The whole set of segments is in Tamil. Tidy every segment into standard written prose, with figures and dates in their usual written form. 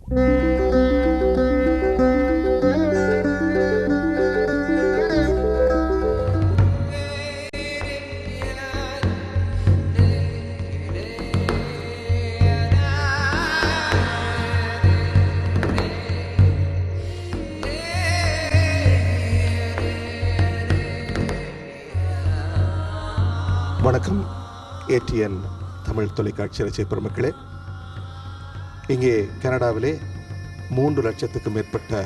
வணக்கம். ஏடிஎன் தமிழ் தொலைக்காட்சி ரசிக பெருமக்களே, இங்கே கனடாவிலே 3 லட்சத்துக்கும் மேற்பட்ட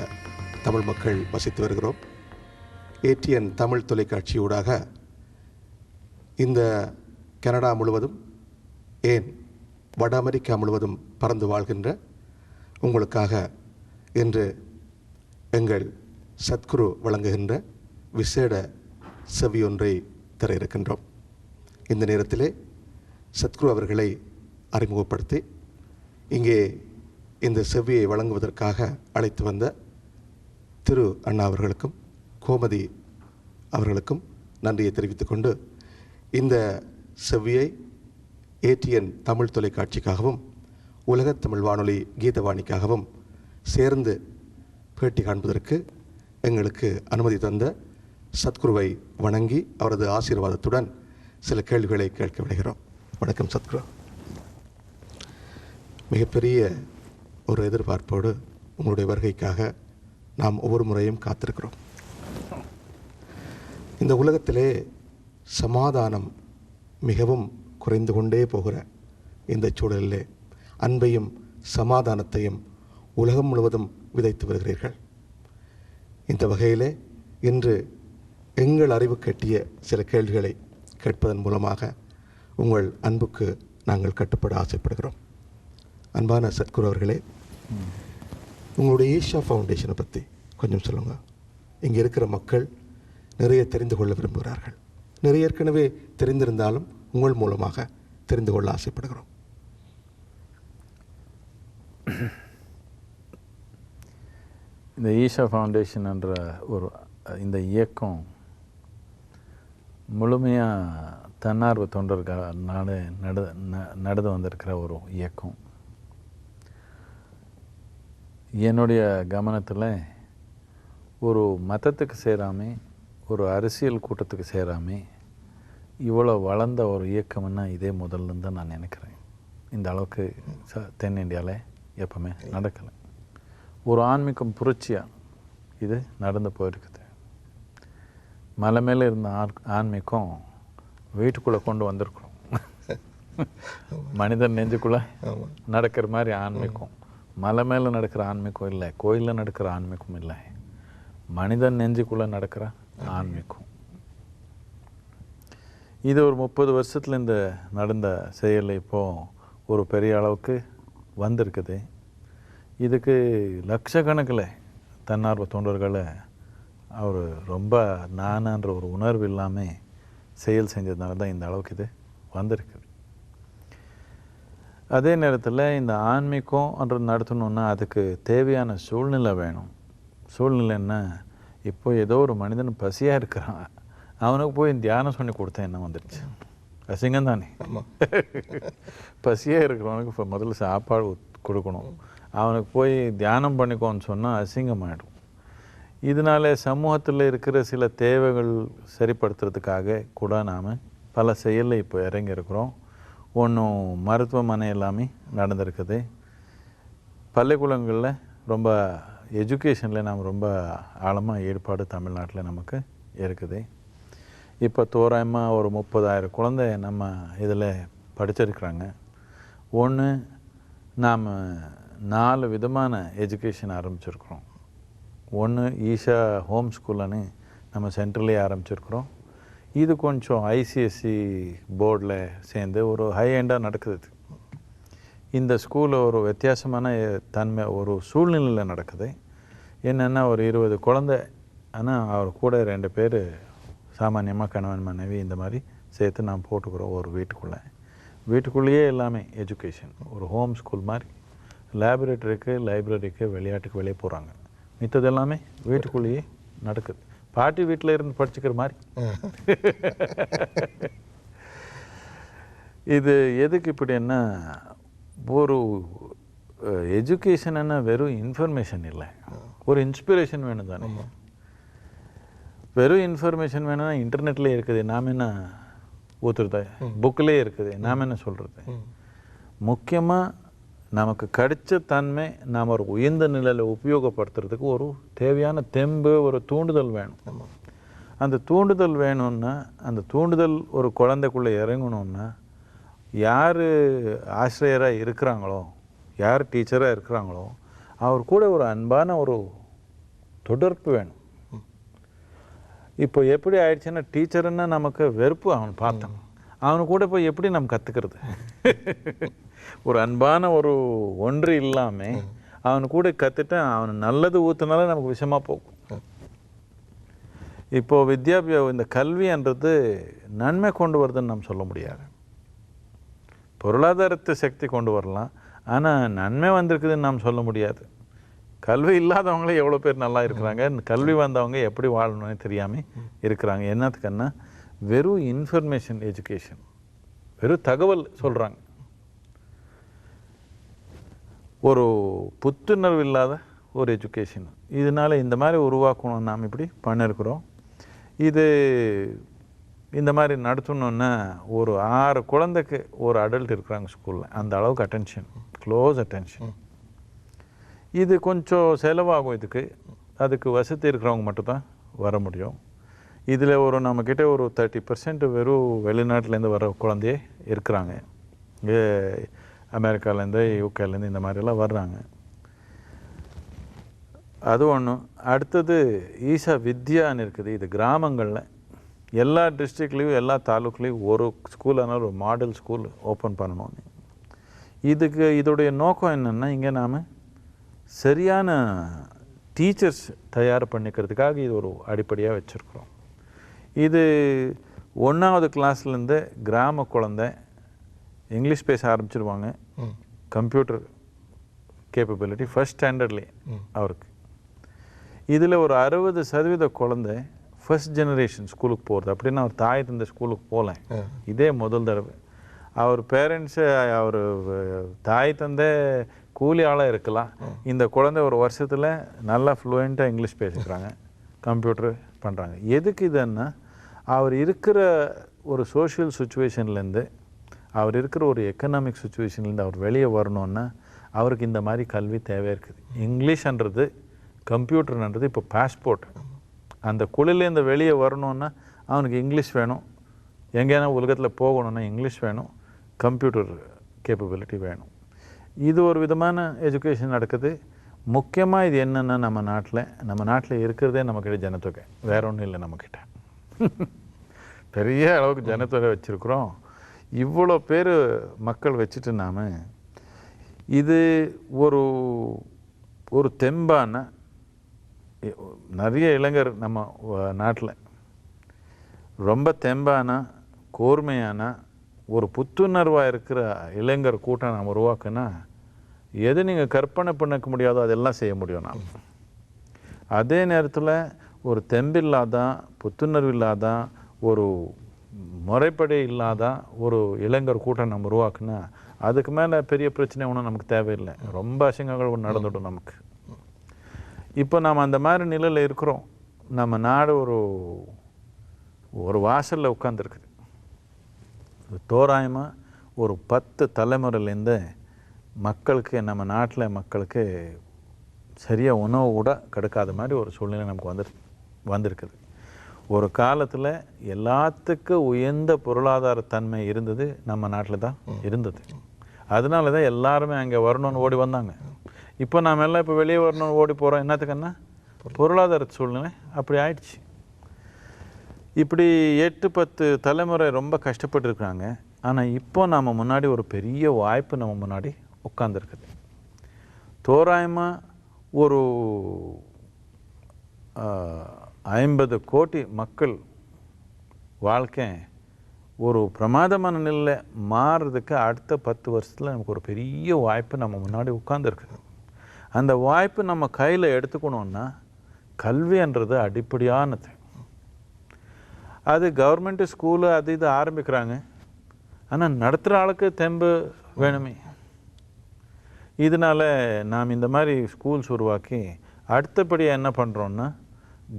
தமிழ் மக்கள் வசித்து வருகிறோம். ஏடிஎன் தமிழ் தொலைக்காட்சியூடாக இந்த கனடா முழுவதும், ஏன் வட அமெரிக்கா முழுவதும் பறந்து வாழ்கின்ற உங்களுக்காக இன்று எங்கள் சத்குரு வழங்குகின்ற விசேட செவியொன்றை தர இருக்கின்றோம். இந்த நேரத்திலே சத்குரு அவர்களை அறிமுகப்படுத்தி இங்கே இந்த செவ்வியை வழங்குவதற்காக அழைத்து வந்த திரு அண்ணா அவர்களுக்கும் கோமதி அவர்களுக்கும் நன்றியை தெரிவித்துக் கொண்டு, இந்த செவ்வியை ஏடிஎன் தமிழ் தொலைக்காட்சிக்காகவும் உலகத் தமிழ் வானொலி கீதவாணிக்காகவும் சேர்ந்து பேட்டி காண்பதற்கு எங்களுக்கு அனுமதி தந்த சத்குருவை வணங்கி அவரது ஆசீர்வாதத்துடன் சில கேள்விகளை கேட்க விடுகிறோம். வணக்கம் சத்குரு. மிகப்பெரிய ஒரு எதிர்பார்ப்போடு உங்களுடைய வருகைக்காக நாம் ஒவ்வொரு முறையும் காத்திருக்கிறோம். இந்த உலகத்திலே சமாதானம் மிகவும் குறைந்து கொண்டே போகிற இந்த சூழலிலே அன்பையும் சமாதானத்தையும் உலகம் முழுவதும் விதைத்து வருகிறீர்கள். இந்த வகையிலே இன்று எங்கள் அறிவு கட்டிய சில கேள்விகளை கேட்பதன் மூலமாக உங்கள் அன்புக்கு நாங்கள் கட்டுப்பட ஆசைப்படுகிறோம். அன்பான சத்குரு அவர்களே, உங்களுடைய ஈஷா ஃபவுண்டேஷனை பற்றி கொஞ்சம் சொல்லுங்கள். இங்கே இருக்கிற மக்கள் நிறைய தெரிந்து கொள்ள விரும்புகிறார்கள். நிறைய ஏற்கனவே தெரிந்திருந்தாலும் உங்கள் மூலமாக தெரிந்து கொள்ள ஆசைப்படுகிறோம். இந்த ஈஷா ஃபவுண்டேஷன் என்ற இந்த இயக்கம் முழுமையாக தன்னார்வ தொண்டர்கள் நடந்து வந்திருக்கிற ஒரு இயக்கம். என்னுடைய கவனத்தில் ஒரு மதத்துக்கு சேராமல், ஒரு அரசியல் கூட்டத்துக்கு சேராமல் இவ்வளோ வளர்ந்த ஒரு இயக்கம்னா இதே முதல்ல தான் நான் நினைக்கிறேன். இந்த அளவுக்கு தென் இந்தியாவில் எப்பவுமே நடக்கலை. ஒரு ஆன்மீகம் புரட்சியாக இது நடந்து போயிருக்குது. மலை மேலே இருந்த ஆன்மீகம் வீட்டுக்குள்ளே கொண்டு வந்திருக்கிறோம். மனிதன் நெஞ்சுக்குள்ளே நடக்கிற மாதிரி ஆன்மீகம். மலை மேலே நடக்கிற ஆன்மீகம் இல்லை, கோயிலில் நடக்கிற ஆன்மீகம் இல்லை, மனிதன் நெஞ்சுக்குள்ளே நடக்கிற ஆன்மீகம். இது ஒரு 30 வருஷத்தில் இந்த நடந்த செயல் இப்போது ஒரு பெரிய அளவுக்கு வந்திருக்குது. இதுக்கு லட்சக்கணக்கில் தன்னார்வ தொண்டர்களை அவர் ரொம்ப நானான்ற ஒரு உணர்வு இல்லாமல் செயல் செஞ்சதுனால தான் இந்த அளவுக்கு இது வந்திருக்குது. அதே நேரத்தில் இந்த ஆன்மீகம்ன்றது நடத்தணுன்னா அதுக்கு தேவையான சூழ்நிலை வேணும். சூழ்நிலைன்னா இப்போ ஏதோ ஒரு மனிதன் பசியாக இருக்கிறான், அவனுக்கு போய் தியானம் சொல்லி கொடுத்தேன் என்ன வந்துடுச்சு? அசிங்கம் தானே. பசியாக இருக்கிறவனுக்கு இப்போ முதல்ல சாப்பாடு கொடுக்கணும். அவனுக்கு போய் தியானம் பண்ணிக்கோன்னு சொன்னால் அசிங்கமாயிடும். இதனால் சமூகத்தில் இருக்கிற சில தேவைகள் சரிப்படுத்துறதுக்காக கூட நாம் பல செயலில் இப்போ இறங்கியிருக்கிறோம். ஒன்றும் மருத்துவமனை எல்லாமே நடந்திருக்குது. பள்ளிக்கூடங்களில் ரொம்ப எஜுகேஷனில் நாம் ரொம்ப ஆழமாக ஈடுபாடு தமிழ்நாட்டில் நமக்கு இருக்குது. இப்போ தோராயமாக ஒரு 30,000 குழந்தை நம்ம இதில் படிச்சிருக்கிறாங்க. ஒன்று, நாம் 4 விதமான எஜுகேஷன் ஆரம்பிச்சிருக்கிறோம். ஒன்று ஈஷா ஹோம் ஸ்கூல்னு நம்ம சென்ட்ரலே ஆரம்பிச்சிருக்கிறோம். இது கொஞ்சம் ஐசிஎஸ்சி போர்டில் சேர்ந்து ஒரு ஹை எண்டாக நடக்குது. இந்த ஸ்கூலில் ஒரு வித்தியாசமான தன்மை ஒரு சூழ்நிலையில் நடக்குது. என்னென்னா ஒரு 20 குழந்தை, ஆனால் அவர் கூட 2 பேர் சாமானியமாக கணவன் மனைவி இந்த மாதிரி சேர்த்து நாம் போட்டுக்கிறோம் ஒரு வீட்டுக்குள்ளேயே எல்லாமே எஜுகேஷன். ஒரு ஹோம் ஸ்கூல் மாதிரி. லேபரேட்டரிக்கு, லைப்ரரிக்கு, விளையாட்டுக்கு வெளியே போகிறாங்க. மித்தது எல்லாமே வீட்டுக்குள்ளேயே நடக்குது. பாட்டி வீட்டில் இருந்து படிச்சுக்கிற மாதிரி. இது எதுக்கு இப்படின்னா, ஒரு எஜுகேஷன்னா வெறும் இன்ஃபர்மேஷன் இல்லை, ஒரு இன்ஸ்பிரேஷன் வேணும் தானே. வெறும் இன்ஃபர்மேஷன் வேணும்னா இன்டர்நெட்லேயே இருக்குது, நாம் என்ன ஊற்றுறது, புக்கிலே இருக்குது, நாம் என்ன சொல்கிறது. முக்கியமாக நமக்கு கிடைச்ச தன்மை நாம் ஒரு உயர்ந்த நிலையில் உபயோகப்படுத்துறதுக்கு ஒரு தேவையான தெம்பு, ஒரு தூண்டுதல் வேணும். அந்த தூண்டுதல் வேணும்னா, அந்த தூண்டுதல் ஒரு குழந்தைக்குள்ளே இறங்கணுன்னா, யார் ஆசிரியராக இருக்கிறாங்களோ, யார் டீச்சராக இருக்கிறாங்களோ, அவர் கூட ஒரு அன்பான ஒரு தொடர்பு வேணும். இப்போ எப்படி ஆயிடுச்சுன்னா, டீச்சருன்னா நமக்கு வெறுப்பு. அவன் பார்த்தான், அவனு கூட போய் எப்படி நம்ம கற்றுக்கிறது? ஒரு அன்பான ஒரு ஒன்று இல்லாமல் அவனு கூட கற்றுட்டு அவன் நல்லது ஊற்றுனால நமக்கு விஷயமாக போகும். இப்போது இந்த கல்வின்றது நன்மை கொண்டு வருதுன்னு நம்ம சொல்ல முடியாது. பொருளாதாரத்தை சக்தி கொண்டு வரலாம், ஆனால் நன்மை வந்திருக்குதுன்னு நாம் சொல்ல முடியாது. கல்வி இல்லாதவங்களே எவ்வளோ பேர் நல்லா இருக்கிறாங்க, கல்வி வந்தவங்க எப்படி வாழணும்னு தெரியாமல் இருக்கிறாங்க. என்னத்துக்குன்னா, வெறும் இன்ஃபர்மேஷன் எஜுகேஷன், வெறும் தகவல் சொல்கிறாங்க. ஒரு புத்துணர்வு இல்லாத ஒரு எஜுகேஷன். இதனால் இந்த மாதிரி உருவாக்கணும், நாம் இப்படி பண்ணியிருக்கிறோம். இது இந்த மாதிரி நடத்தணுன்னா ஒரு 6 குழந்தைக்கு ஒரு அடல்ட் இருக்கிறாங்க ஸ்கூலில், அந்த அளவுக்கு அட்டென்ஷன், க்ளோஸ் அட்டென்ஷன். இது கொஞ்சம் செலவாகும். அதுக்கு வசதி இருக்கிறவங்க மட்டும்தான் வர முடியும். இதில் ஒரு நம்மக்கிட்ட ஒரு 30% வெறும் வெளிநாட்டிலேருந்து வர குழந்தையே இருக்கிறாங்க. இங்கே அமெரிக்காலேருந்து, யூகேலேருந்து இந்த மாதிரிலாம் வர்றாங்க. அது ஒன்று. அடுத்தது ஈஷா வித்யான்னு இருக்குது. இது கிராமங்களில் எல்லா டிஸ்ட்ரிக்ட்லேயும் எல்லா தாலுக்குலேயும் ஒரு ஸ்கூலானாலும் ஒரு மாடல் ஸ்கூல் ஓப்பன் பண்ணணும். இதோடைய நோக்கம் என்னென்னா, இங்கே நாம் சரியான டீச்சர்ஸ் தயார் பண்ணிக்கிறதுக்காக இது ஒரு அடிப்படையாக வச்சுருக்குறோம். இது 1வது கிளாஸ்லேருந்து கிராம குழந்தை இங்கிலீஷ் பேச ஆரம்பிச்சிருவாங்க. கம்ப்யூட்டர் கேப்பபிலிட்டி ஃபஸ்ட் ஸ்டாண்டர்ட்லேயே அவருக்கு. இதில் ஒரு 60% குழந்தை ஃபஸ்ட் ஜெனரேஷன் ஸ்கூலுக்கு போகிறது. அப்படின்னா அவர் தாய் தந்தை ஸ்கூலுக்கு போகல, இதே முதல் தடவை. அவர் பேரண்ட்ஸு, அவர் தாய் தந்தை கூலி ஆளாக இருக்கலாம். இந்த குழந்தை ஒரு வருஷத்தில் நல்லா ஃப்ளூயண்ட்டாக இங்கிலீஷ் பேசிக்கிறாங்க, கம்ப்யூட்டர் பண்ணுறாங்க. எதுக்கு இதுன்னா, அவர் இருக்கிற ஒரு சோஷியல் சுச்சுவேஷன்லேருந்து, அவர் இருக்கிற ஒரு எக்கனாமிக் சுச்சுவேஷன்லேருந்து அவர் வெளியே வரணுன்னா அவருக்கு இந்த மாதிரி கல்வி தேவை இருக்குது. இங்கிலீஷ்ன்றது, கம்ப்யூட்டர்ன்றது இப்போ பாஸ்போர்ட். அந்த குழிலேருந்து வெளியே வரணுன்னா அவனுக்கு இங்கிலீஷ் வேணும். எங்கேனா உலகத்தில் போகணுன்னா இங்கிலீஷ் வேணும், கம்ப்யூட்டர் கேப்பபிலிட்டி வேணும். இது ஒரு விதமான எஜுகேஷன் நடக்குது. முக்கியமாக இது என்னென்னா, நம்ம நாட்டில் இருக்கிறதே நம்மக்கிட்ட ஜனத்தொகை, வேற ஒன்றும் இல்லை. நம்மக்கிட்ட பெரிய அளவுக்கு ஜனத்தொகை வச்சுருக்குறோம். இவ்வளோ பேர் மக்கள் வச்சுட்டு நாம் இது ஒரு தெம்பான நிறைய இளைஞர் நம்ம நாட்டில் ரொம்ப தெம்பான கூர்மையான ஒரு புத்துணர்வாக இருக்கிற இளைஞர் கூட்டம் நாம் உருவாக்குனா, எது நீங்கள் கற்பனை பண்ணிக்க முடியாதோ அதெல்லாம் செய்ய முடியும் நாம். அதே நேரத்தில் ஒரு தெம்பில்லாதான், புத்துணர்வு இல்லாதான், ஒரு முறைப்படி இல்லாதான் ஒரு இளைஞர் கூட்டம் நம்ம உருவாக்குனா, அதுக்கு மேலே பெரிய பிரச்சனை ஒன்றும் நமக்கு தேவையில்லை. ரொம்ப அசிங்கங்கள் நடந்துடும் நமக்கு. இப்போ நாம் அந்த மாதிரி நிலையில் இருக்கிறோம். நம்ம நாடு ஒரு வாசலில் உட்காந்துருக்குது. தோராயமாக ஒரு 10 தலைமுறையிலேருந்து நம்ம நாட்டில் மக்களுக்கு சரியாக உணவு கூட கிடைக்காத மாதிரி ஒரு சூழ்நிலை நமக்கு வந்திருக்குது. ஒரு காலத்தில் எல்லாத்துக்கும் உயர்ந்த பொருளாதார தன்மை இருந்தது நம்ம நாட்டில் தான் இருந்தது. அதனால தான் எல்லாருமே அங்கே வரணும்னு ஓடி வந்தாங்க. இப்போ நாம் எல்லாம் இப்போ வெளியே வரணும்னு ஓடி போகிறோம். என்னத்துக்குன்னா, பொருளாதார சூழ்நிலை அப்படி ஆயிடுச்சு. இப்படி 8-10 தலைமுறை ரொம்ப கஷ்டப்பட்டுருக்காங்க. ஆனால் இப்போ நம்ம முன்னாடி ஒரு பெரிய வாய்ப்பு நம்ம முன்னாடி உட்காந்துருக்குது. தோராயமாக ஒரு 50 கோடி மக்கள் வாழ்க்கை ஒரு பிரமாதமான நிலையில் மாறுறதுக்கு அடுத்த 10 வருஷத்தில் நமக்கு ஒரு பெரிய வாய்ப்பு நம்ம முன்னாடி உட்காந்துருக்குது. அந்த வாய்ப்பு நம்ம கையில் எடுத்துக்கணுன்னா கல்வின்றது அடிப்படையானது. அது கவர்மெண்ட்டு ஸ்கூலு அது இது ஆரம்பிக்கிறாங்க. ஆனால் நடத்துகிற ஆளுக்கு தெம்பு வேணுமே. இதனால் நாம் இந்த மாதிரி ஸ்கூல்ஸ் உருவாக்கி அடுத்தபடியாக என்ன பண்ணுறோன்னா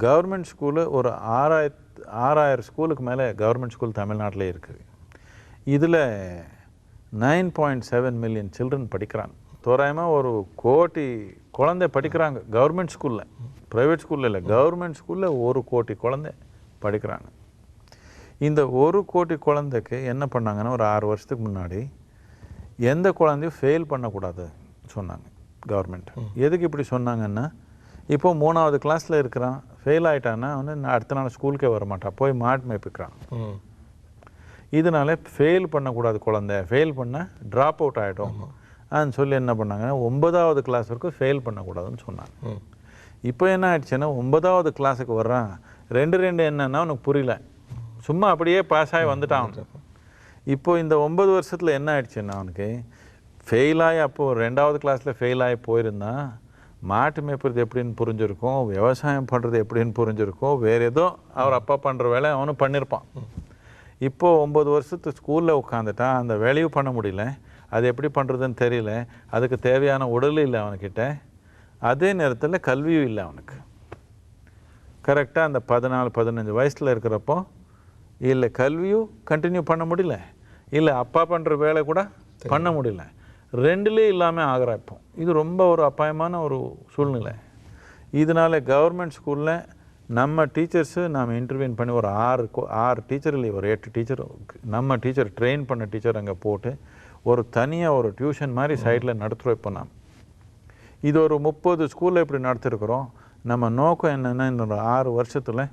கவர்மெண்ட் ஸ்கூலு ஒரு 6000 ஸ்கூலுக்கு மேலே கவர்மெண்ட் ஸ்கூல் தமிழ்நாட்டிலே இருக்குது. இதில் 9.7 மில்லியன் சில்ட்ரன் படிக்கிறாங்க. தோராயமாக 1 கோடி குழந்தை படிக்கிறாங்க கவர்மெண்ட் ஸ்கூலில், ப்ரைவேட் ஸ்கூலில் இல்லை, கவர்மெண்ட் ஸ்கூலில் 1 கோடி குழந்தை படிக்கிறாங்க. இந்த 1 கோடி குழந்தைக்கு என்ன பண்ணாங்கன்னா ஒரு 6 வருஷத்துக்கு முன்னாடி எந்த குழந்தையும் ஃபெயில் பண்ணக்கூடாது சொன்னாங்க கவர்மெண்ட். எதுக்கு இப்படி சொன்னாங்கன்னா, இப்போ 3வது கிளாஸில் இருக்கிறான், ஃபெயில் ஆகிட்டான்னா அடுத்த நாள் ஸ்கூலுக்கே வரமாட்டான், போய் மாட்டு மேய்ப்பிக்கிறான். இதனால ஃபெயில் பண்ணக்கூடாது, குழந்தை ஃபெயில் பண்ணால் ட்ராப் அவுட் ஆகிடும் அப்படின்னு சொல்லி என்ன பண்ணாங்கன்னா 9வது கிளாஸ் வரைக்கும் ஃபெயில் பண்ணக்கூடாதுன்னு சொன்னாங்க. இப்போ என்ன ஆயிடுச்சுன்னா 9வது கிளாஸுக்கு வர்றான், ரெண்டு என்னன்னா அவனுக்கு புரியல, சும்மா அப்படியே பாஸ் ஆகி வந்துட்டான். இப்போ இந்த 9 வருஷத்தில் என்ன ஆயிடுச்சுன்னா அவனுக்கு ஃபெயிலாகி, அப்போது 2வது கிளாஸில் ஃபெயிலாகி போயிருந்தான், மாட்டு மேய்ப்பது எப்படின்னு புரிஞ்சிருக்கும், விவசாயம் பண்ணுறது எப்படின்னு புரிஞ்சிருக்கும், வேறு ஏதோ அவர் அப்பா பண்ணுற வேலை அவனும் பண்ணியிருப்பான். இப்போது 9 வருஷத்து ஸ்கூலில் உட்காந்துட்டான், அந்த வேலையும் பண்ண முடியல, அது எப்படி பண்ணுறதுன்னு தெரியல, அதுக்கு தேவையான உடல் இல்லை அவனுக்கிட்ட, அதே நேரத்தில் கல்வியும் இல்லை அவனுக்கு. கரெக்டாக அந்த 14-15 வயசில் இருக்கிறப்போ இல்லை கல்வியும் கண்டினியூ பண்ண முடியல, இல்லை அப்பா பண்ணுற வேலை கூட பண்ண முடியல, 2லேயும் இல்லாமல் ஆகிற. இப்போ இது ரொம்ப ஒரு அபாயமான ஒரு சூழ்நிலை. இதனால் கவர்மெண்ட் ஸ்கூலில் நம்ம டீச்சர்ஸு நாம் இன்டர்வியூன் பண்ணி ஒரு 6 டீச்சர் இல்லை ஒரு 8 டீச்சர், நம்ம டீச்சர் ட்ரெயின் பண்ண டீச்சர் அங்கே போட்டு ஒரு தனியாக ஒரு டியூஷன் மாதிரி சைடில் நடத்துகிறோம். இப்போ நாம் இது ஒரு 30 ஸ்கூலில் இப்படி நடத்திருக்கிறோம். நம்ம நோக்கம் என்னென்னா இந்த 6 வருஷத்தில்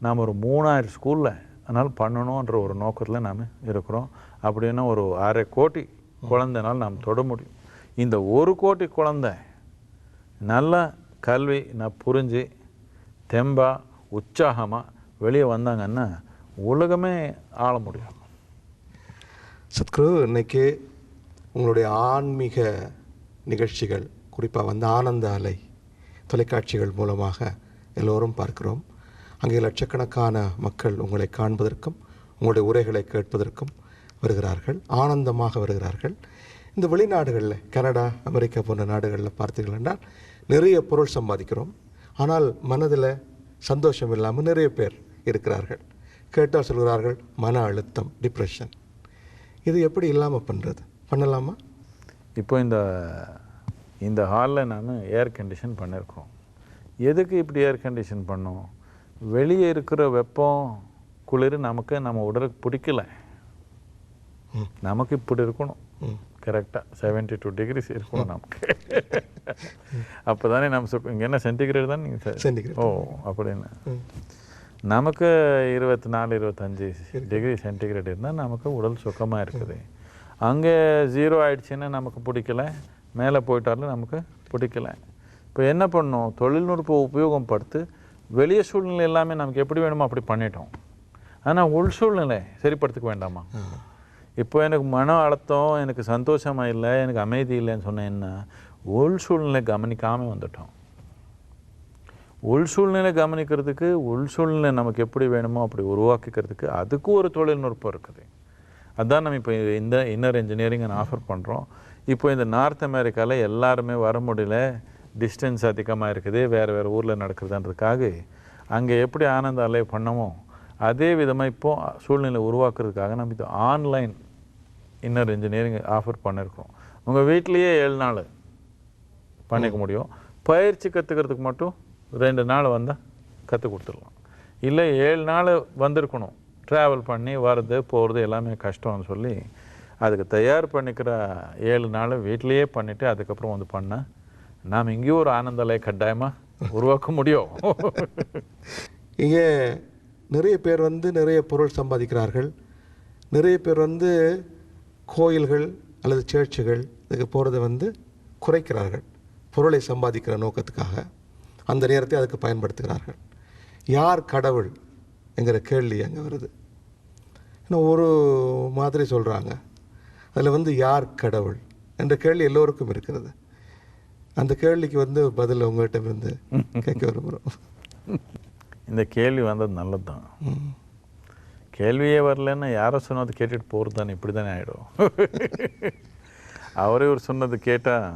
நாம் ஒரு 3000 ஸ்கூலில் அதனால் பண்ணணுன்ற ஒரு நோக்கத்தில் நாம் இருக்கிறோம். அப்படின்னா ஒரு 1/2 கோடி குழந்தைனால் நாம் தொட முடியும். இந்த 1 கோடி குழந்தை நல்ல கல்வி நான் புரிஞ்சு தெம்பாக உற்சாகமாக வெளியே வந்தாங்கன்னா உலகமே ஆள முடியும். சத்குரு, இன்றைக்கி உங்களுடைய ஆன்மீக நிகழ்ச்சிகள், குறிப்பாக வந்து ஆனந்த அலை தொலைக்காட்சிகள் மூலமாக எல்லோரும் பார்க்கிறோம். அங்கே லட்சக்கணக்கான மக்கள் உங்களை காண்பதற்கும் உங்களுடைய உரைகளை கேட்பதற்கும் வருகிறார்கள், ஆனந்தமாக வருகிறார்கள். இந்த வெளிநாடுகளில் கனடா, அமெரிக்கா போன்ற நாடுகளில் பார்த்தீர்கள் என்றால் நிறைய பொருள் சம்பாதிக்கிறோம், ஆனால் மனதில் சந்தோஷம் இல்லாமல் நிறைய பேர் இருக்கிறார்கள். கேட்டால் சொல்கிறார்கள் மன அழுத்தம், டிப்ரெஷன். இது எப்படி இல்லாமல் பண்ணலாமா? இப்போ இந்த ஹாலில் நான் ஏர் கண்டிஷன் பண்ணியிருக்கோம். எதுக்கு இப்படி ஏர் கண்டிஷன் பண்ணோம்? வெளியே இருக்கிற வெப்பம் குளிர் நமக்கு நம்ம உடலுக்கு பிடிக்கல, நமக்கு இப்படி இருக்கணும், கரெக்டாக 72 டிகிரிஸ் இருக்கணும் நமக்கு. அப்போ தானே நம்ம இங்கே என்ன சென்டிகிரேட் தான் நீங்கள் ஓ அப்படின்னு நமக்கு 24-25 டிகிரி சென்டிகிரேட் இருந்தால் நமக்கு உடல் சுகமாக இருக்குது. அங்கே 0 ஆயிடுச்சுன்னா நமக்கு பிடிக்கல, மேலே போயிட்டாலும் நமக்கு பிடிக்கல. இப்போ என்ன பண்ணோம்? தொழில்நுட்ப உபயோகம் படுத்து வெளியே சூழ்நிலை எல்லாமே நமக்கு எப்படி வேணுமோ அப்படி பண்ணிட்டோம். ஆனால் உள் சூழ்நிலை சரிப்படுத்திக்க வேண்டாமா? இப்போ எனக்கு மன அழுத்தம், எனக்கு சந்தோஷமாக இல்லை, எனக்கு அமைதி இல்லைன்னு சொன்னேன், என்ன உள் சூழ்நிலை கவனிக்காமல் வந்துட்டோம். உள் சூழ்நிலை கவனிக்கிறதுக்கு, உள் சூழ்நிலை நமக்கு எப்படி வேணுமோ அப்படி உருவாக்கிக்கிறதுக்கு அதுக்கு ஒரு தொழில்நுட்பம் இருக்குது. அதுதான் நம்ம இப்போ இந்த இன்னர் இன்ஜினியரிங்கை ஆஃபர் பண்ணுறோம். இப்போ இந்த நார்த் அமெரிக்காவில் எல்லாருமே வர முடியல, டிஸ்டன்ஸ் அதிகமாக இருக்குது, வேறு ஊரில் நடக்கிறதுன்றதுக்காக அங்கே எப்படி ஆனந்த அலை பண்ணமோ அதே விதமாக இப்போது சூழ்நிலை உருவாக்குறதுக்காக நம்ம இது ஆன்லைன் இன்னர் இன்ஜினியரிங் ஆஃபர் பண்ணியிருக்கோம். உங்கள் வீட்லேயே 7 நாள் பண்ணிக்க முடியும். பயிற்சி கற்றுக்கிறதுக்கு மட்டும் 2 நாள் வந்தால் கற்றுக் கொடுத்துடலாம். இல்லை 7 நாள் வந்திருக்கணும், ட்ராவல் பண்ணி வர்றது போகிறது எல்லாமே கஷ்டம்னு சொல்லி அதுக்கு தயார் பண்ணிக்கிற 7 நாள் வீட்டிலையே பண்ணிவிட்டு அதுக்கப்புறம் வந்து பண்ணால் நாம் இங்கேயும் ஒரு ஆனந்தலை கட்டாயமாக உருவாக்க முடியும். இங்கே நிறைய பேர் வந்து நிறைய பொருள் சம்பாதிக்கிறார்கள், நிறைய பேர் வந்து கோயில்கள் அல்லது சர்ச்சுகள் இதுக்கு போகிறத வந்து குறைக்கிறார்கள், பொருளை சம்பாதிக்கிற நோக்கத்துக்காக அந்த நேரத்தை அதுக்கு பயன்படுத்துகிறார்கள். யார் கடவுள் என்கிற கேள்வி அங்கே வருது. இன்னும் ஒரு மாதிரி சொல்கிறாங்க, அதில் வந்து யார் கடவுள் என்ற கேள்வி எல்லோருக்கும் இருக்கிறது. அந்த கேள்விக்கு வந்து பதில் உங்கள்கிட்ட வந்து கேட்க விரும்புகிறோம். இந்த கேள்வி வந்தது நல்லது தான். கேள்வியே வரலன்னா யாரோ சொன்னது கேட்டுட்டு போகிறது தானே, இப்படி தானே ஆகிடும். அவரே ஒரு சொன்னது கேட்டால்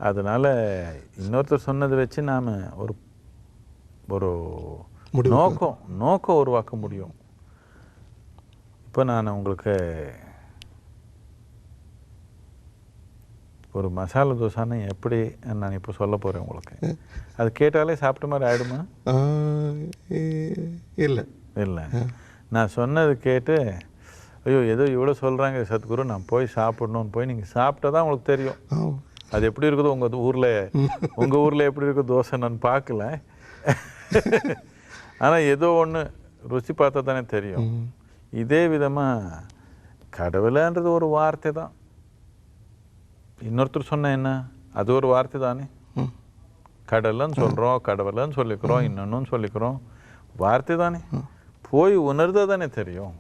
அதனால் இன்னொருத்தர் சொன்னதை வச்சு நாம் ஒரு ஒரு நோக்கம் உருவாக்க முடியும். இப்போ நான் உங்களுக்கு ஒரு மசாலா தோசான்னு எப்படி நான் இப்போ சொல்ல போகிறேன் உங்களுக்கு. அது கேட்டாலே சாப்பிட்ட மாதிரி ஆகிடுமா? இல்லை இல்லை. நான் சொன்னது கேட்டு ஐயோ ஏதோ இவ்வளோ சொல்கிறாங்க சத்குரு, நான் போய் சாப்பிடணும்னு போய் நீங்கள் சாப்பிட்டா தான் உங்களுக்கு தெரியும் அது எப்படி இருக்குதோ. உங்கள் ஊரில் எப்படி இருக்கோ தோசை நான் பார்க்கல. ஆனால் ஏதோ ஒன்று ருசி பார்த்தா தானே தெரியும். இதே விதமாக கடவுளன்றது ஒரு வார்த்தை தான். இன்னொருத்தர் சொன்ன என்ன, அது ஒரு வார்த்தை தானே. கடவுள்னு சொல்கிறோம், கடவுள்னு சொல்லிக்கிறோம், இன்னொன்னு சொல்லிக்கிறோம், வார்த்தை தானே. போய் உணர்ந்தா தானே தெரியும்.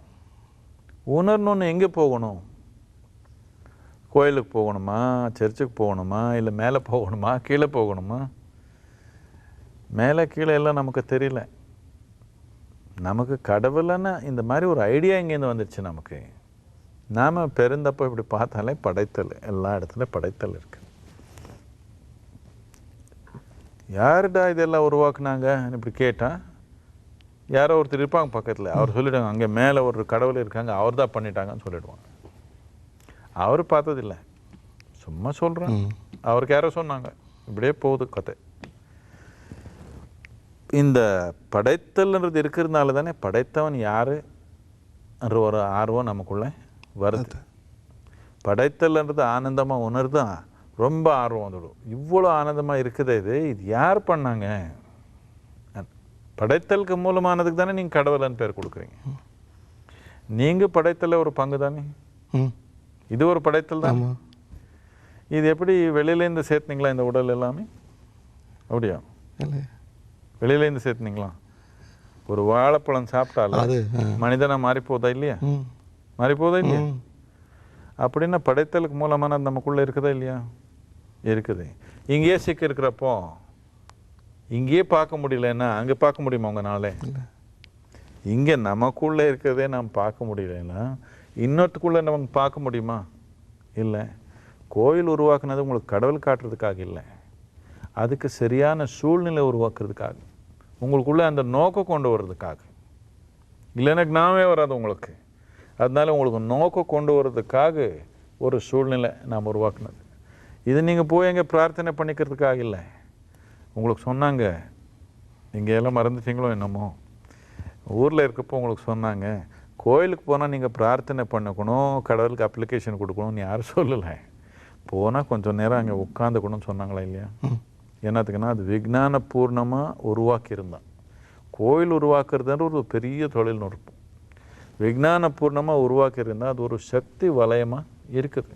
உணரணுன்னு எங்கே போகணும்? கோயிலுக்கு போகணுமா, சர்ச்சுக்கு போகணுமா, இல்லை மேலே போகணுமா, கீழே போகணுமா? மேலே கீழே எல்லாம் நமக்கு தெரியல. நமக்கு கடவுள்னா இந்த மாதிரி ஒரு ஐடியா இங்கேருந்து வந்துடுச்சு நமக்கு. நாம் பெருந்தப்போ இப்படி பார்த்தாலே படைத்தல், எல்லா இடத்துலையும் படைத்தல் இருக்கு. யாருடா இதெல்லாம் உருவாக்குனாங்க இப்படி கேட்டால் யாரோ ஒருத்தர் இருப்பாங்க பக்கத்தில். அவர் சொல்லிவிடுவாங்க அங்கே மேலே ஒரு கடவுள் இருக்காங்க, அவர் தான் பண்ணிட்டாங்கன்னு சொல்லிவிடுவாங்க. அவர் பார்த்ததில்லை, சும்மா சொல்கிறேன். அவருக்கு யாரோ சொன்னாங்க. இப்படியே போகுது கதை. இந்த படைத்தல்ன்றது இருக்கிறதுனால தானே படைத்தவன் யாருன்ற ஒரு ஆர்வம் நமக்குள்ளே வருது. படைத்தல்ன்றது ஆனந்தமாக உணர்தான் ரொம்ப ஆர்வம் வந்துடும். இவ்வளோ ஆனந்தமாக இருக்குது, இது யார் பண்ணாங்க? படைத்தலுக்கு மூலமானதுக்கு தானே நீங்கள் கடவுள்னு பேர் கொடுக்குறீங்க. நீங்கள் படைத்தல ஒரு பங்கு தானே. இது ஒரு படைத்தல் தான். இது எப்படி வெளியிலேருந்து சேர்த்துனீங்களா இந்த உடல் எல்லாமே? அப்படியா? வெளியிலேருந்து சேர்த்துனீங்களா? ஒரு வாழைப்பழம் சாப்பிட்டாலும் மனிதனா மாறிப்போதா இல்லையா? மாறிப்போதா இல்லையா? அப்படின்னா படைத்தலுக்கு மூலமான நமக்குள்ளே இருக்குதா இல்லையா? இருக்குது. இங்கேயே சிக்க இருக்கிறப்போ இங்கேயே பார்க்க முடியலன்னா அங்கே பார்க்க முடியுமா உங்களால? இங்கே நமக்குள்ளே இருக்கிறதே நாம் பார்க்க முடியலன்னா இன்னொருத்துக்குள்ளே நம்ம பார்க்க முடியுமா? இல்லை. கோயில் உருவாக்குனது உங்களுக்கு கடவுள் காட்டுறதுக்காக இல்லை, அதுக்கு சரியான சூழ்நிலை உருவாக்குறதுக்காக, உங்களுக்குள்ளே அந்த நோக்கம் கொண்டு வர்றதுக்காக. இல்லைன்னா நாமே வராது உங்களுக்கு. அதனால உங்களுக்கு நோக்கம் கொண்டு வர்றதுக்காக ஒரு சூழ்நிலை நாம் உருவாக்குனது. இது நீங்கள் போய் எங்கே பிரார்த்தனை பண்ணிக்கிறதுக்காக இல்லை. உங்களுக்கு சொன்னாங்க, நீங்கள் எல்லாம் மறந்துட்டீங்களோ என்னமோ, ஊரில் இருக்கப்போ உங்களுக்கு சொன்னாங்க கோயிலுக்கு போனால் நீங்கள் பிரார்த்தனை பண்ணிக்கணும், கடவுளுக்கு அப்ளிகேஷன் கொடுக்கணும்னு யாரும் சொல்லலை. போனால் கொஞ்சம் நேரம் அங்கே உட்காந்துக்கணும்னு சொன்னாங்களா இல்லையா? என்னத்துக்குன்னா அது விஞ்ஞான பூர்ணமாக உருவாக்கியிருந்தான். கோயில் உருவாக்குறதுன்ற ஒரு பெரிய தொழில்நுட்பம். விஞ்ஞான பூர்ணமாக உருவாக்கியிருந்தால் அது ஒரு சக்தி வலயமாக இருக்குது.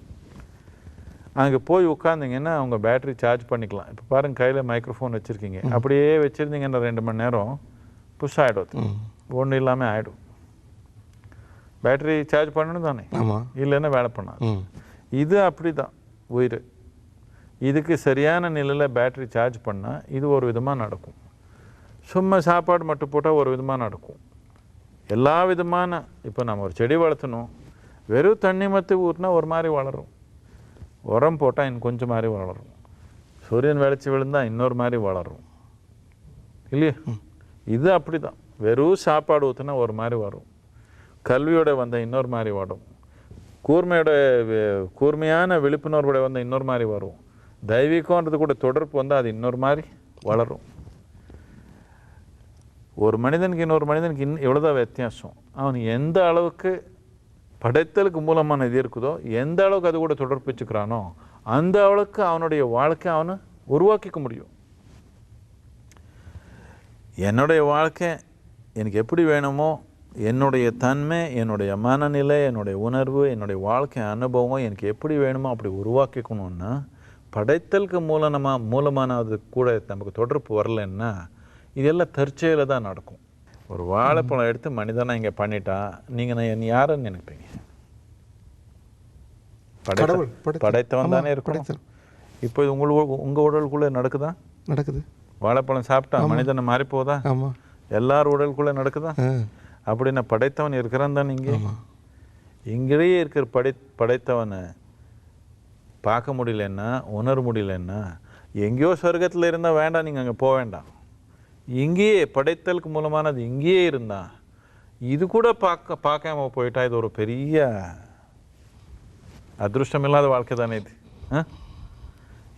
அங்கே போய் உட்காந்திங்கன்னா அவங்க பேட்டரி சார்ஜ் பண்ணிக்கலாம். இப்போ பாருங்கள், கையில் மைக்ரோஃபோன் வச்சுருக்கீங்க, அப்படியே வச்சுருந்தீங்கன்னா 2 மணி நேரம் புஷ் ஆகிடும், ஒன்றும் இல்லாமல் ஆகிடும். பேட்டரி சார்ஜ் பண்ணணும் தானே, இல்லைன்னா வேலை பண்ணாது. இது அப்படி தான் உயிர். இதுக்கு சரியான நிலையில் பேட்டரி சார்ஜ் பண்ணால் இது ஒரு விதமாக நடக்கும். சும்மா சாப்பாடு மட்டும் போட்டால் ஒரு விதமாக நடக்கும். எல்லா விதமான, இப்போ நம்ம ஒரு செடி வளர்த்தணும், வெறும் தண்ணி மத்தி ஊற்றினா ஒரு மாதிரி வளரும், உரம் போட்டால் இன்னும் கொஞ்சம் மாதிரி வளரும், சூரியன் வெளிச்சி விழுந்தால் இன்னொரு மாதிரி வளரும் இல்லையா? இது அப்படி தான். வெறும் சாப்பாடு ஊற்றினா ஒரு மாதிரி வரும், கல்வியோட வந்தால் இன்னொரு மாதிரி வரும், கூர்மையான விழிப்புணர்வோட வந்தால் இன்னொரு மாதிரி வரும், தெய்வீகன்றது கூட தொடர்பு வந்தால் அது இன்னொரு மாதிரி வளரும். ஒரு மனிதனுக்கு இன்னொரு மனிதனுக்கு எவ்வளோதான் வித்தியாசம். அவன் எந்த அளவுக்கு படைத்தலுக்கு மூலமான இது இருக்குதோ, எந்த அளவுக்கு அது கூட தொடர்பு வச்சுக்கிறானோ அந்த அளவுக்கு அவனுடைய வாழ்க்கை அவனை உருவாக்கிக்க முடியும். என்னுடைய வாழ்க்கை எனக்கு எப்படி வேணுமோ, என்னுடைய தன்மை, என்னுடைய மனநிலை, என்னுடைய உணர்வு, என்னுடைய வாழ்க்கை அனுபவம் எனக்கு எப்படி வேணுமோ அப்படி உருவாக்கிக்கணும்னா, படைத்தலுக்கு மூலமான அது கூட நமக்கு தொடர்பு வரலைன்னா இதெல்லாம் தற்செயலில் தான் நடக்கும். ஒரு வாழைப்பழம் எடுத்து மனிதனை இங்கே பண்ணிட்டா நீங்கள் என்ன யாருன்னு நினைப்பீங்க? படைத்தவன் தானே இருக்கணும். இப்போ இது உங்கள் உடலுக்குள்ளே நடக்குதா? நடக்குது. வாழைப்பழம் சாப்பிட்டா மனிதனை மாறி போதா? எல்லார் உடலுக்குள்ளே நடக்குதா? அப்படின்னா படைத்தவன் இருக்கிறான் தான். இங்கேயே இருக்கிற படைத்தவனை பார்க்க முடியலன்னா, உணர முடியலன்னா, எங்கேயோ சொர்க்கத்தில் இருந்தால் வேண்டாம், நீங்கள் அங்கே போக வேண்டாம். இங்கேயே படைத்தலுக்கு மூலமானது இங்கேயே இருந்தா, இது கூட பார்க்காம போயிட்டா இது ஒரு பெரிய அதிருஷ்டம் இல்லாத வாழ்க்கை தானே இது.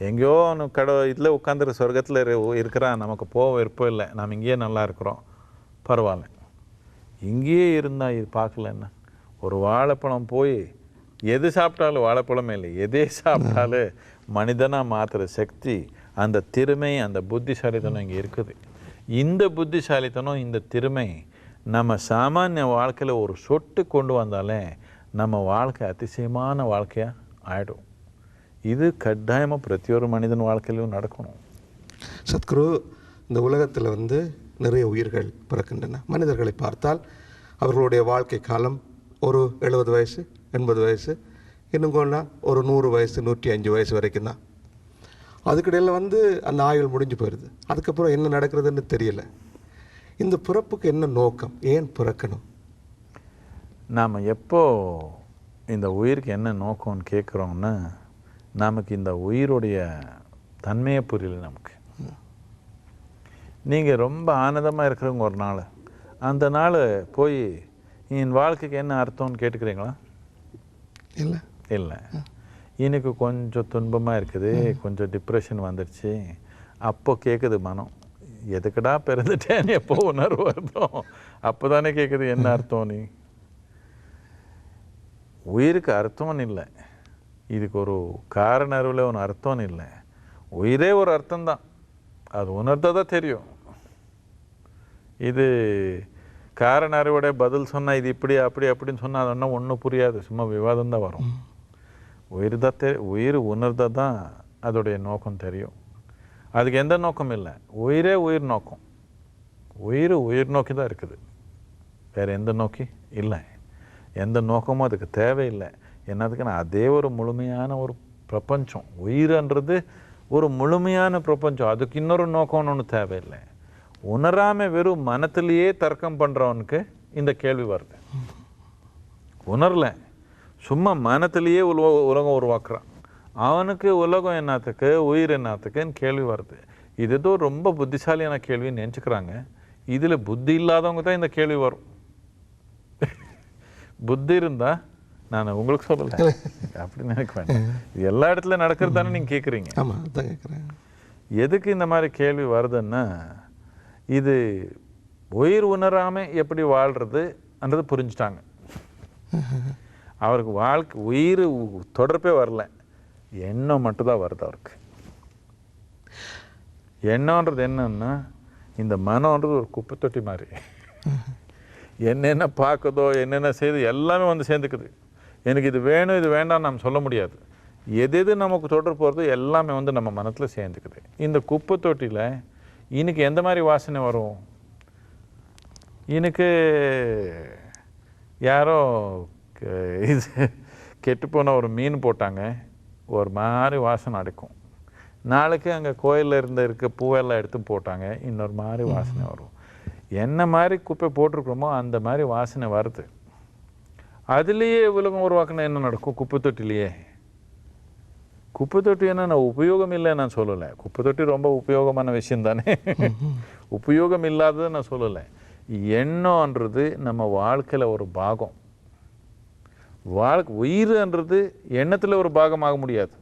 எங்கேயோ ஒன்று இதில் உட்காந்துரு சொர்க்கத்தில் இருக்கிறான், நமக்கு போக விருப்பம் இல்லை, நாம் இங்கேயே நல்லா இருக்கிறோம், பரவாயில்ல. இங்கேயே இருந்தால் இது பார்க்கலன்னா, ஒரு வாழைப்பழம் போய் எது சாப்பிட்டாலும், வாழைப்பழமே இல்லை, எதே சாப்பிட்டாலும் மனிதனாக மாற்றுற சக்தி, அந்த திறமை, அந்த புத்திசாலித்தனம் இங்கே இருக்குது. இந்த புத்திசாலித்தனம், இந்த திறமை நம்ம சாமானிய வாழ்க்கையில் ஒரு சொட்டு கொண்டு வந்தாலே நம்ம வாழ்க்கை அதிசயமான வாழ்க்கையாக ஆகிடும். இது கட்டாயமாக பிரதியொரு மனிதன் வாழ்க்கையிலும் நடக்கணும். சத்குரு, இந்த உலகத்தில் நிறைய உயிர்கள் பிறக்கின்றன. மனிதர்களை பார்த்தால் அவர்களுடைய வாழ்க்கை காலம் ஒரு 70 வயசு 80 வயசு, இன்னும் கொண்டா ஒரு 100 வயசு 105 வயசு வரைக்கும் தான். அதுக்கிடையில் அந்த ஆயுள் முடிஞ்சு போயிடுது. அதுக்கப்புறம் என்ன நடக்கிறதுன்னு தெரியல. இந்த பிறப்புக்கு என்ன நோக்கம், ஏன் பிறக்கணும்? நாம் எப்போ இந்த உயிருக்கு என்ன நோக்கம்னு கேட்குறோம்னா, நமக்கு இந்த உயிருடைய தன்மையை புரியல. நமக்கு நீங்கள் ரொம்ப ஆனந்தமாக இருக்கிறவங்க ஒரு நாள், அந்த நாள் போய் என் வாழ்க்கைக்கு என்ன அர்த்தம்னு கேட்டுக்கிறீங்களா? இல்லை இல்லை. எனக்கு கொஞ்சம் துன்பமாக இருக்குது, கொஞ்சம் டிப்ரெஷன் வந்துடுச்சு, அப்போ கேட்குது மனம், எதுக்கடா பிறந்துட்டேன்னு எப்போ உணர்வு வருதோம் அப்போ தானே கேட்குது என்ன அர்த்தம். நீ உயிருக்கு அர்த்தம்னு இல்லை, இதுக்கு ஒரு காரண அறிவில் ஒன்று அர்த்தம்னு இல்லை, உயிரே ஒரு அர்த்தம்தான், அது உணர்ந்ததான் தெரியும். இது காரண அறிவோட பதில் சொன்னால் இது இப்படி அப்படி அப்படின்னு சொன்னால் அது ஒன்றும் புரியாது, சும்மா விவாதம் தான் வரும். உயிர் தான் உயிர் உணர்ந்தால் தான் அதோடைய நோக்கம் தெரியும். அதுக்கு எந்த நோக்கம் இல்லை, உயிரே உயிர் நோக்கம், உயிர் நோக்கி தான் இருக்குது, வேறு எந்த நோக்கி இல்லை, எந்த நோக்கமும் அதுக்கு தேவையில்லை. என்னதுக்குன்னா அதே ஒரு முழுமையான ஒரு பிரபஞ்சம், உயிர்ன்றது ஒரு முழுமையான பிரபஞ்சம், அதுக்கு இன்னொரு நோக்கம்னு ஒன்று தேவையில்லை. உணராமல் வெறும் மனத்திலேயே தர்க்கம் பண்ணுறவனுக்கு இந்த கேள்வி வருது. உணரல, சும்மா மனத்திலேயே உலகம் உருவாக்குறான், அவனுக்கு உலகம் என்னத்துக்கு, உயிர் என்னத்துக்குன்னு கேள்வி வருது. இது ஏதோ ரொம்ப புத்திசாலியான கேள்வின்னு நினச்சிக்கிறாங்க. இதில் புத்தி இல்லாதவங்க தான் இந்த கேள்வி வரும். புத்தி இருந்தால் நான் உங்களுக்கு சொல்லலை அப்படி நினைக்க வேண்டாம், இது எல்லா இடத்துலையும் நடக்கிறது தானே நீங்கள் கேட்குறீங்க. ஆமாம், அதான் கேட்குறேன். எதுக்கு இந்த மாதிரி கேள்வி வருதுன்னா, இது உயிர் உணராமல் எப்படி வாழ்கிறதுன்றது புரிஞ்சுட்டாங்க. அவருக்கு வாழ்க்கை உயிர் தொடர்பே வரல, எண்ணம் மட்டும்தான் வருது அவருக்கு. எண்ணம்ன்றது என்னன்னா, இந்த மனம்ன்றது ஒரு குப்பை தொட்டி மாதிரி, என்னென்ன பார்க்குதோ என்னென்ன செய்யுது எல்லாமே சேர்ந்துக்குது. எனக்கு இது வேணும் இது வேண்டாம் நாம் சொல்ல முடியாது. எது நமக்கு தொடர்பு போகிறது எல்லாமே நம்ம மனத்தில் சேர்ந்துக்குது. இந்த குப்பை தொட்டியில் இன்னைக்கு எந்த மாதிரி வாசனை வரும்? எனக்கு யாரோ இது கெட்டுப்போன ஒரு மீன் போட்டாங்க, ஒரு மாதிரி வாசனை அடிக்கும். நாளைக்கு அங்கே கோயிலில் இருக்க பூவெல்லாம் எடுத்து போட்டாங்க, இன்னொரு மாதிரி வாசனை வரும். என்ன மாதிரி குப்பை போட்டிருக்கிறோமோ அந்த மாதிரி வாசனை வருது. அதுலேயே உலகம் உருவாக்கினா என்ன நடக்கும்? குப்பை தொட்டிலேயே. குப்பை தொட்டி என்ன உபயோகம் இல்லை நான் சொல்லலை, குப்பை தொட்டி ரொம்ப உபயோகமான விஷயம் தானே, உபயோகம் இல்லாததை நான் சொல்லலை. எண்ணம்ன்றது நம்ம வாழ்க்கையில் ஒரு பாகம். உயிர்ன்றது எண்ணத்தில் ஒரு பாகமாக முடியாது.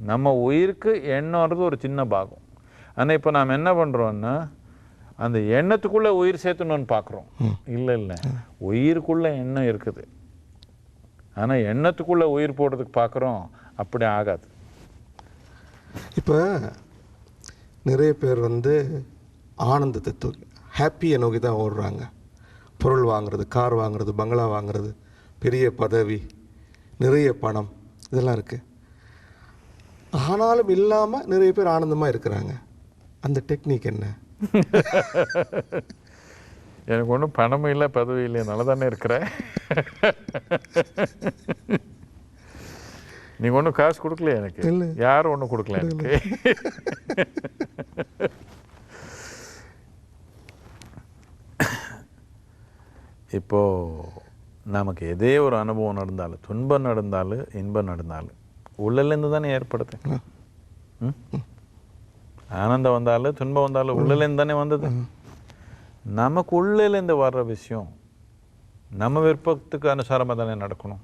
நம்ம உயிருக்கு எண்ணம்ன்றது ஒரு சின்ன பாகம். ஆனால் இப்போ நாம் என்ன பண்ணுறோன்னா, அந்த எண்ணத்துக்குள்ளே உயிர் சேர்த்துணுன்னு பார்க்குறோம். இல்லை இல்லை, உயிருக்குள்ளே எண்ணம் இருக்குது, ஆனால் எண்ணத்துக்குள்ளே உயிர் போடுறதுக்கு பார்க்குறோம், அப்படி ஆகாது. இப்போ நிறைய பேர் ஆனந்தத்தை தூக்கி ஹாப்பியை நோக்கி தான் ஓடுறாங்க. பொருள் வாங்குறது, கார் வாங்குறது, பங்களா வாங்குறது, பெரிய பதவி, நிறைய பணம், இதெல்லாம் இருக்குது. ஆனாலும் இல்லாமல் நிறைய பேர் ஆனந்தமாக இருக்கிறாங்க. அந்த டெக்னிக் என்ன? எனக்கு ஒன்றும் பணமும் இல்லை பதவி இல்லை, நல்லா தானே இருக்கிறேன். நீங்கள் ஒன்றும் காசு கொடுக்கல எனக்கு, யாரும் ஒன்றும் கொடுக்கல எனக்கு. இப்போது நமக்கு எதே ஒரு அனுபவம் நடந்தாலும், துன்பம் நடந்தாலும் இன்பம் நடந்தாலும், உள்ளிலேருந்து தானே ஏற்படுது. ஆனந்தம் வந்தாலும் துன்பம் வந்தாலும் உள்ளிலேருந்து தானே வந்தது. நமக்கு உள்ளிலேருந்து வர்ற விஷயம் நம்ம விருப்பத்துக்கு அனுசாரமாக தானே நடக்கணும்.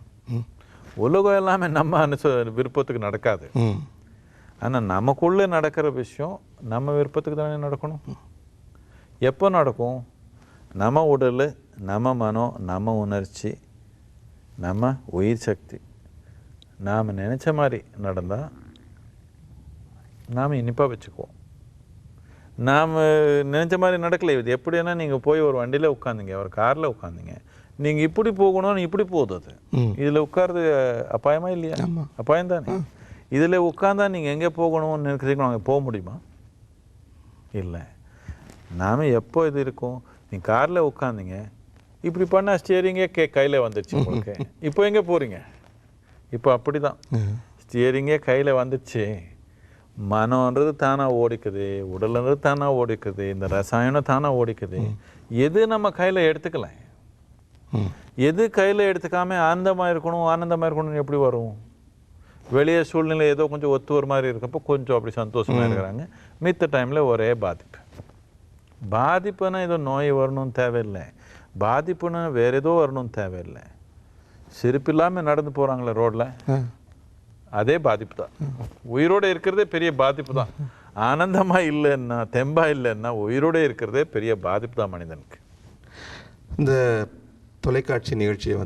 உலகம் எல்லாமே நம்ம விருப்பத்துக்கு நடக்காது. ஆனால் நமக்குள்ளே நடக்கிற விஷயம் நம்ம விருப்பத்துக்கு தானே நடக்கணும். எப்போ நடக்கும்? நம்ம உடல், நம்ம மனம், நம்ம உணர்ச்சி, நம்ம உயிர் சக்தி நாம் நினச்ச மாதிரி நடந்தால் நாம் இனிப்பாக வச்சுக்குவோம். நாம் நினச்ச மாதிரி நடக்கலை. இது எப்படின்னா நீங்கள் போய் ஒரு வண்டியில் உட்காந்திங்க, ஒரு காரில் உட்காந்திங்க, நீங்கள் இப்படி போகணும்னு இப்படி போகுது. அது இதில் உட்கார்றது அபாயமா இல்லையா? அபாயம் தானே. இதில் உட்காந்தா நீங்கள் எங்கே போகணும்னு நினைக்கிறீங்களோ அங்கே போக முடியுமா? இல்லை. நாம் எப்போ இது இருக்கும், நீங்கள் காரில் உட்காந்திங்க, இப்படி பண்ணால் ஸ்டியரிங்கே கையில் வந்துடுச்சு உங்களுக்கு. இப்போ எங்கே போகிறீங்க? இப்போ அப்படி தான், ஸ்டியரிங்கே கையில் வந்துடுச்சு, மனம்ன்றது தானாக ஓடிக்குது, உடல்ன்றது தானாக ஓடிக்குது, இந்த ரசாயனம் தானாக ஓடிக்குது. எது நம்ம கையில் எடுத்துக்கலாம், எது கையில் எடுத்துக்காமல் ஆனந்தமாக இருக்கணும்னு எப்படி வரும்? வெளியே சூழ்நிலை ஏதோ கொஞ்சம் ஒத்து ஒரு மாதிரி இருக்கப்போ கொஞ்சம் அப்படி சந்தோஷமாக இருக்கிறாங்க. மித்த டைமில் ஒரே பாதிப்புன்னா ஏதோ நோய் வரணும்னு தேவையில்லை, பாதிப்புன்னா வேறு ஏதோ வரணும்னு தேவையில்லை. சிரிப்பு இல்லாமல் நடந்து போகிறாங்களே ரோட்டில், அதே பாதிப்பு தான். உயிரோடு இருக்கிறதே பெரிய பாதிப்பு தான். ஆனந்தமாக இல்லைன்னா, தெம்பாக இல்லைன்னா உயிரோடு இருக்கிறதே பெரிய பாதிப்பு தான் மனிதனுக்கு. இந்த தொலைக்காட்சி நிகழ்ச்சியை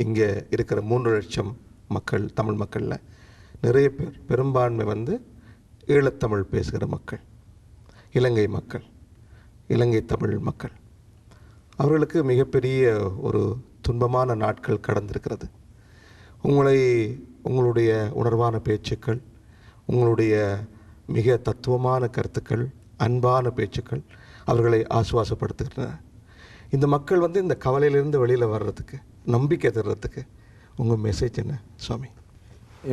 இங்கே இருக்கிற 3 லட்சம் மக்கள், தமிழ் மக்களில் நிறைய பேர், பெரும்பான்மை ஈழத்தமிழ் பேசுகிற மக்கள், இலங்கை மக்கள், இலங்கை தமிழ் மக்கள். அவர்களுக்கு மிகப்பெரிய ஒரு துன்பமான நாட்கள் கடந்திருக்கிறது. உங்களுடைய உணர்வான பேச்சுக்கள், உங்களுடைய மிக தத்துவமான கருத்துக்கள், அன்பான பேச்சுக்கள் அவர்களை ஆசுவாசப்படுத்துகின்றன. இந்த மக்கள் இந்த கவலையிலிருந்து வெளியில் வர்றதுக்கு, நம்பிக்கை தர்றதுக்கு உங்கள் மெசேஜ் என்ன சுவாமி?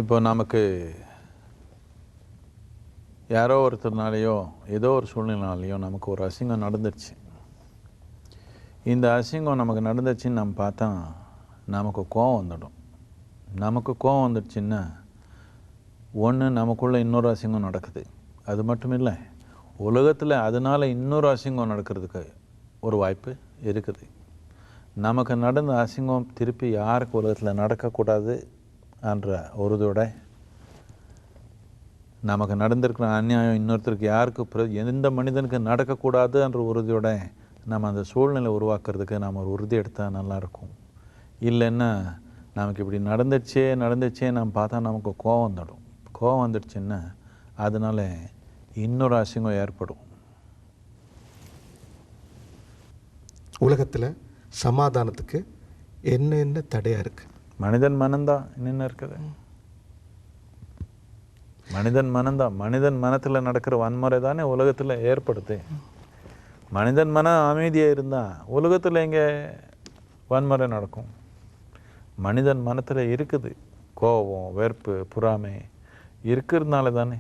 இப்போ நமக்கு யாரோ ஒருத்தர்னாலேயோ ஏதோ ஒரு சூழ்நிலைனாலேயோ நமக்கு ஒரு அசிங்கம் நடந்துருச்சு. இந்த அசிங்கம் நமக்கு நடந்துச்சுன்னு நம்ம பார்த்தா நமக்கு கோவம் வந்துடும். நமக்கு கோவம் வந்துடுச்சுன்னா ஒன்று நமக்குள்ளே இன்னொரு அசிங்கம் நடக்குது. அது மட்டும் இல்லை, உலகத்தில் அதனால் இன்னொரு அசிங்கம் நடக்கிறதுக்கு ஒரு வாய்ப்பு இருக்குது. நமக்கு நடந்த அசிங்கம் திருப்பி யாருக்கு உலகத்தில் நடக்கக்கூடாது என்ற உறுதியோட, நமக்கு நடந்திருக்கிற அநியாயம் இன்னொருத்தருக்கு யாருக்கு எந்த மனிதனுக்கு நடக்கக்கூடாது என்ற உறுதியோட நம்ம அந்த சூழ்நிலை உருவாக்குறதுக்கு நாம் ஒரு உறுதி எடுத்தால் நல்லாயிருக்கும். இல்லைன்னா நமக்கு இப்படி நடந்துச்சே நம்ம பார்த்தா நமக்கு கோவம் வந்துடுச்சுன்னா அதனால் இன்னொரு அசிங்கம் ஏற்படும். உலகத்தில் சமாதானத்துக்கு என்ன தடையாக இருக்குது? மனிதன் மனம்தான். என்னென்ன இருக்குது? மனிதன் மனம்தான். மனிதன் மனத்தில் நடக்கிற வன்முறை தானே உலகத்தில் ஏற்படுது. மனிதன் மனம் அமைதியாக இருந்தால் உலகத்தில் எங்கே வன்முறை நடக்கும்? மனிதன் மனத்தில் இருக்குது கோபம், வெறுப்பு, பொறாமை இருக்கிறதுனால தானே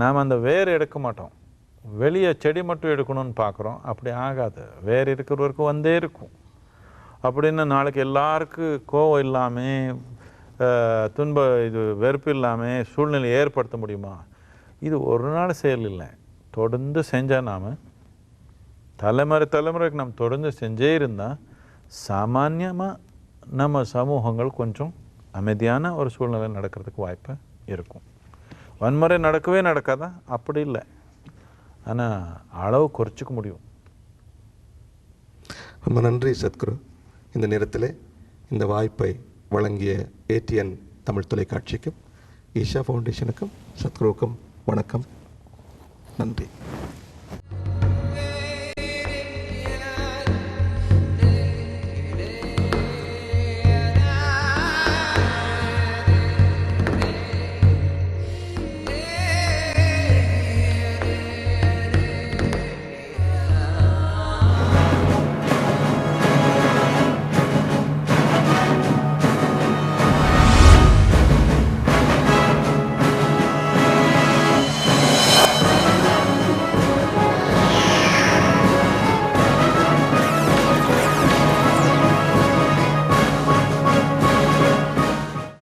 நாம் அந்த வேர் எடுக்க மாட்டோம். வெளியே செடி மட்டும் எடுக்கணும்னு பார்க்குறோம். அப்படி ஆகாது. வேர் இருக்கிறவருக்கு இருக்கும். அப்படின்னு நாளைக்கு எல்லாருக்கும் கோபம் இல்லாமல், வெறுப்பு இல்லாமல் சூழ்நிலை ஏற்படுத்த முடியுமா? இது ஒரு நாள் செயல் இல்லை. தொடர்ந்து செஞ்சால் நாம் தலைமுறைக்கு நாம் தொடர்ந்து செஞ்சே இருந்தால் சாமான்யமாக நம்ம சமூகங்கள் கொஞ்சம் அமைதியான ஒரு சூழ்நிலை நடக்கிறதுக்கு வாய்ப்பு இருக்கும். வன்முறை நடக்காதா? அப்படி இல்லை. ஆனால் அளவு குறைச்சிக்க முடியும். ரொம்ப நன்றி சத்குரு. இந்த நேரத்தில் இந்த வாய்ப்பை வழங்கிய ATN தமிழ் தொலைக்காட்சிக்கும், ஈஷா ஃபவுண்டேஷனுக்கும், சத்குருவுக்கும் வணக்கம். நன்றி.